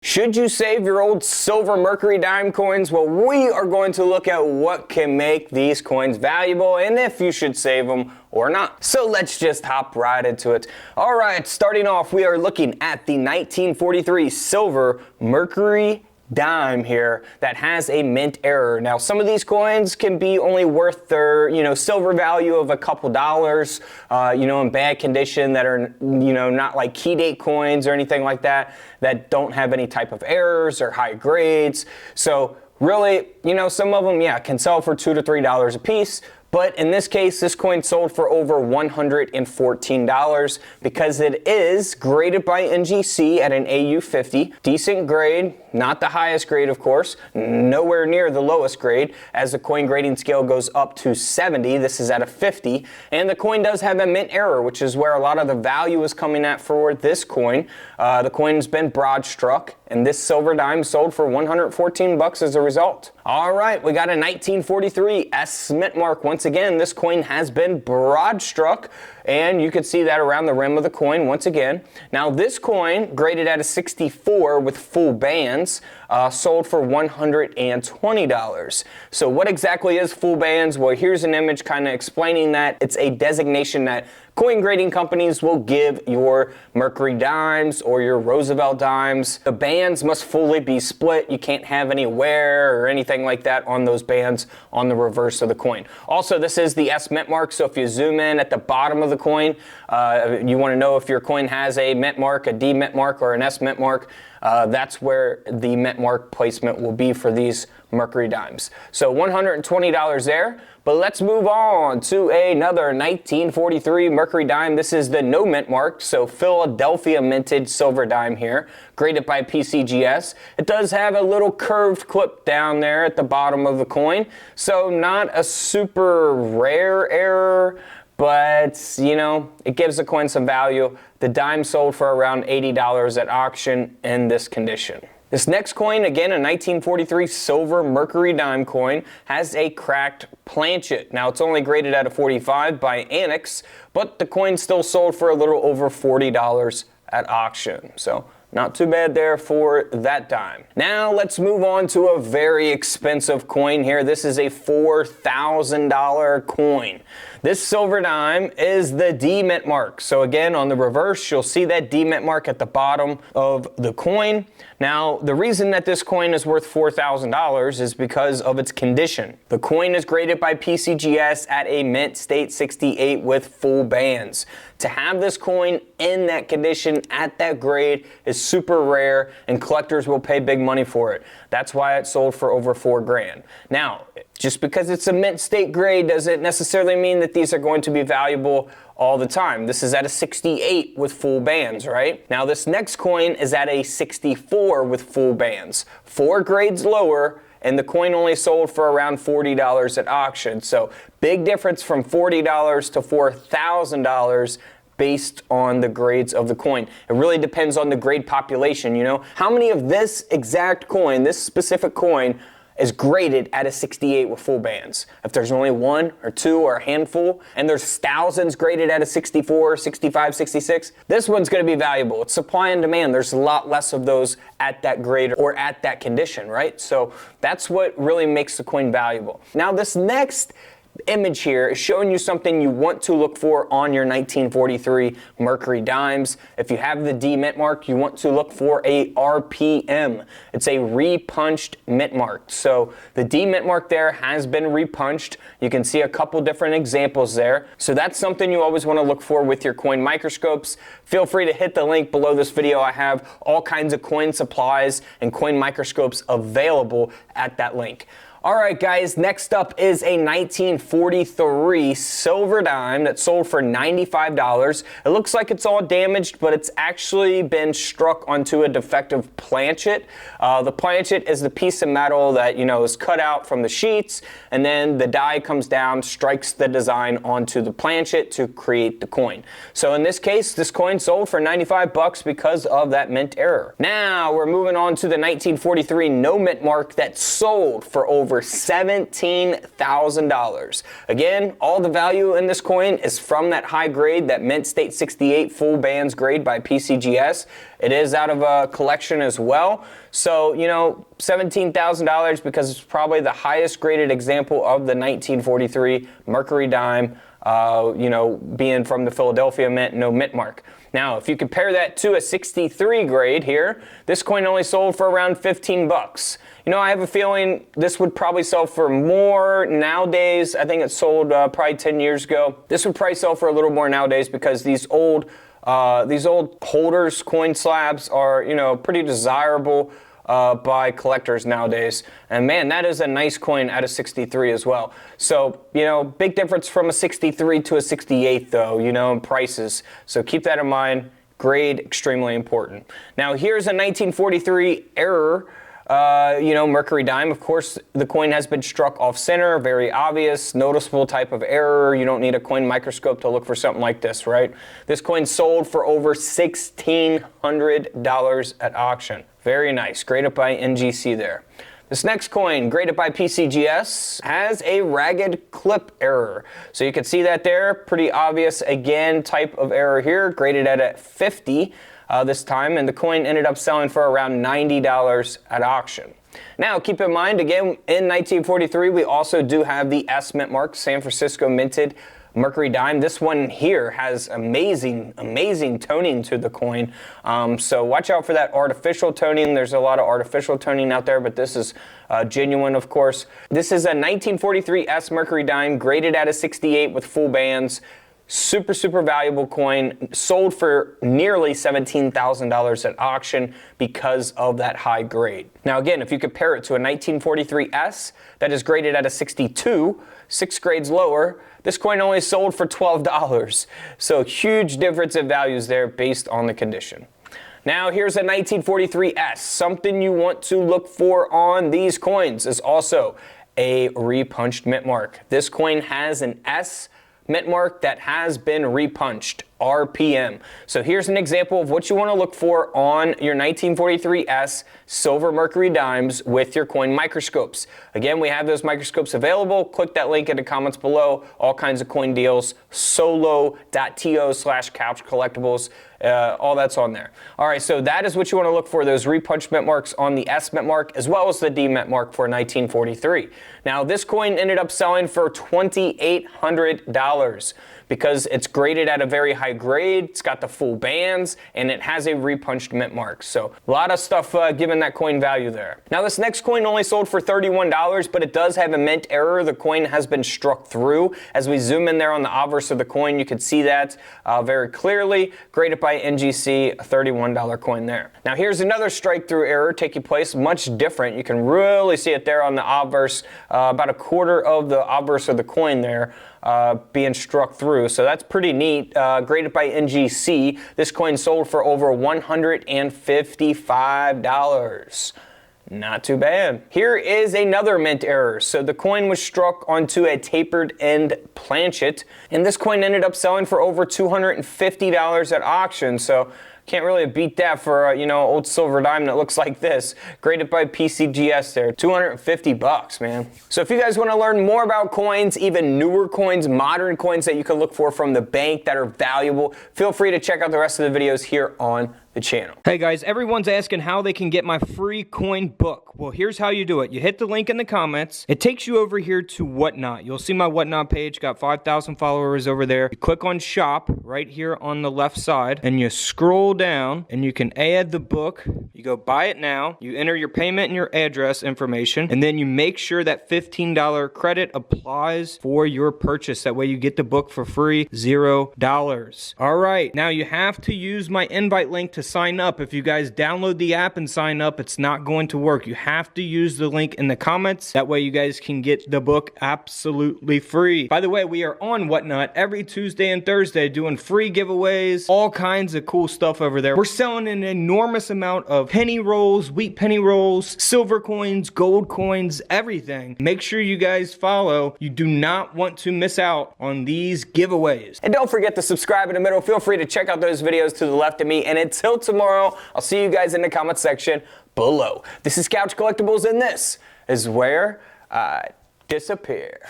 Should you save your old Silver Mercury dime coins? Well, we are going to look at what can make these coins valuable and if you should save them or not. So let's just hop right into it. All right, starting off, we are looking at the 1943 Silver Mercury dime here that has a mint error. Now, some of these coins can be only worth their, silver value of a couple dollars, in bad condition that are, not like key date coins or anything like that, that don't have any type of errors or high grades. So really, some of them, can sell for $2 to $3 a piece. But in this case, this coin sold for over $114 because it is graded by NGC at an AU50. Decent grade, not the highest grade, of course, nowhere near the lowest grade. As the coin grading scale goes up to 70, this is at a 50. And the coin does have a mint error, which is where a lot of the value is coming at for this coin. The coin's been broad struck, and this silver dime sold for $114 as a result. All right, we got a 1943 S mint mark. Once again, this coin has been broad struck, and you can see that around the rim of the coin once again. Now, this coin, graded at a 64 with full bands, sold for $120. So what exactly is full bands? Well, here's an image kind of explaining that. It's a designation that coin grading companies will give your Mercury dimes or your Roosevelt dimes. The bands must fully be split. You can't have any wear or anything like that on those bands on the reverse of the coin. Also, this is the S mint mark, so if you zoom in at the bottom of the coin, you want to know if your coin has a mint mark, a D mint mark, or an S mint mark. That's where the mint mark placement will be for these Mercury dimes. So $120 there. But let's move on to another 1943 Mercury dime. This is the no mint mark, so Philadelphia minted silver dime here, graded by PCGS. It does have a little curved clip down there at the bottom of the coin, so not a super rare error, but, it gives the coin some value. The dime sold for around $80 at auction in this condition. This next coin, again, a 1943 Silver Mercury dime coin, has a cracked planchet. Now, it's only graded at a 45 by Annex, but the coin still sold for a little over $40 at auction. So, not too bad there for that dime. Now let's move on to a very expensive coin here. This is a $4,000 coin. This silver dime is the D mint mark. So again, on the reverse, you'll see that D mint mark at the bottom of the coin. Now, the reason that this coin is worth $4,000 is because of its condition. The coin is graded by PCGS at a mint state 68 with full bands. To have this coin in that condition at that grade is super rare, and collectors will pay big money for it. That's why it sold for over $4 grand. Now, just because it's a mint state grade doesn't necessarily mean that these are going to be valuable all the time. This is at a 68 with full bands, right? Now, this next coin is at a 64 with full bands. 4 grades lower, and the coin only sold for around $40 at auction. So big difference from $40 to $4,000 based on the grades of the coin. It really depends on the grade population, How many of this exact coin, this specific coin, is graded at a 68 with full bands? If there's only 1 or 2 or a handful, and there's thousands graded at a 64, 65, 66, this one's going to be valuable. It's supply and demand. There's a lot less of those at that grade or at that condition, right? So that's what really makes the coin valuable. Now, this next image here is showing you something you want to look for on your 1943 Mercury dimes. If you have the D mint mark, you want to look for a RPM. It's a repunched mint mark. So the D mint mark there has been repunched. You can see a couple different examples there. So that's something you always want to look for with your coin microscopes. Feel free to hit the link below this video. I have all kinds of coin supplies and coin microscopes available at that link. All right, guys, next up is a 1943 silver dime that sold for $95. It looks like it's all damaged, but it's actually been struck onto a defective planchet. The planchet is the piece of metal that, is cut out from the sheets, and then the die comes down, strikes the design onto the planchet to create the coin. So in this case, this coin sold for $95 because of that mint error. Now, we're moving on to the 1943 no mint mark that sold for over over $17,000. Again, all the value in this coin is from that high grade, that Mint State 68 full bands grade by PCGS. It is out of a collection as well. So, you know, $17,000 because it's probably the highest graded example of the 1943 Mercury dime, you know, being from the Philadelphia Mint, no mint mark. Now, if you compare that to a 63 grade here, this coin only sold for around 15 bucks. You know, I have a feeling this would probably sell for more nowadays. I think it sold probably 10 years ago. This would probably sell for a little more nowadays because these old holders, coin slabs are, you know, pretty desirable by collectors nowadays. And man, that is a nice coin at a 63 as well. So, you know, big difference from a 63 to a 68 though, you know, in prices. So keep that in mind. Grade, extremely important. Now here's a 1943 error. You know, Mercury dime. Of course, the coin has been struck off center. Very obvious, noticeable type of error. You don't need a coin microscope to look for something like this, right? This coin sold for over $1,600 at auction. Very nice. Graded by NGC there. This next coin, graded by PCGS, has a ragged clip error. So you can see that there. Pretty obvious, again, type of error here. Graded at a 50. This time, and the coin ended up selling for around $90 at auction. Now, keep in mind, again, in 1943, we also do have the S mint mark, San Francisco minted Mercury dime. This one here has amazing toning to the coin. So watch out for that artificial toning. There's a lot of artificial toning out there, but this is genuine, of course. This is a 1943 S Mercury dime, graded at a 68 with full bands. Super, super valuable coin, sold for nearly $17,000 at auction because of that high grade. Now again, if you compare it to a 1943 S that is graded at a 62, 6 grades lower, this coin only sold for $12. So huge difference in values there based on the condition. Now here's a 1943 S. Something you want to look for on these coins is also a repunched mint mark. This coin has an S mint mark that has been repunched, RPM. So here's an example of what you want to look for on your 1943 S Silver Mercury dimes with your coin microscopes. Again, we have those microscopes available. Click that link in the comments below. All kinds of coin deals, solo.to/couch collectibles. All that's on there. All right, so that is what you want to look for, those repunched mint marks on the S mint mark as well as the D mint mark for 1943. Now, this coin ended up selling for $2,800 because it's graded at a very high grade, it's got the full bands, and it has a repunched mint mark. So a lot of stuff giving that coin value there. Now this next coin only sold for $31, but it does have a mint error. The coin has been struck through. As we zoom in there on the obverse of the coin, you can see that very clearly. Graded by NGC, a $31 coin there. Now here's another strike through error taking place, much different. You can really see it there on the obverse, about a quarter of the obverse of the coin there. Being struck through, so that's pretty neat. Graded by NGC, this coin sold for over $155. Not too bad. Here is another mint error. So the coin was struck onto a tapered end planchet, and this coin ended up selling for over $250 at auction. So can't really beat that for you know, old silver dime that looks like this. Graded by PCGS there, 250 bucks, man. So if you guys want to learn more about coins, even newer coins, modern coins that you can look for from the bank that are valuable, feel free to check out the rest of the videos here on the channel. Hey guys, everyone's asking how they can get my free coin book. Well, here's how you do it. You hit the link in the comments. It takes you over here to Whatnot. You'll see my Whatnot page, got 5,000 followers over there. You click on shop right here on the left side, and you scroll down, and you can add the book. You go buy it now. You enter your payment and your address information, and then you make sure that $15 credit applies for your purchase. That way you get the book for free, $0. All right, now you have to use my invite link to sign up. If you guys download the app and sign up, it's not going to work. You have to use the link in the comments. That way you guys can get the book absolutely free. By the way, we are on Whatnot every Tuesday and Thursday doing free giveaways, all kinds of cool stuff over there. We're selling an enormous amount of penny rolls, wheat penny rolls, silver coins, gold coins, everything. Make sure you guys follow. You do not want to miss out on these giveaways. And don't forget to subscribe in the middle. Feel free to check out those videos to the left of me. And until tomorrow, I'll see you guys in the comment section below. This is Couch Collectibles, and this is where disappear.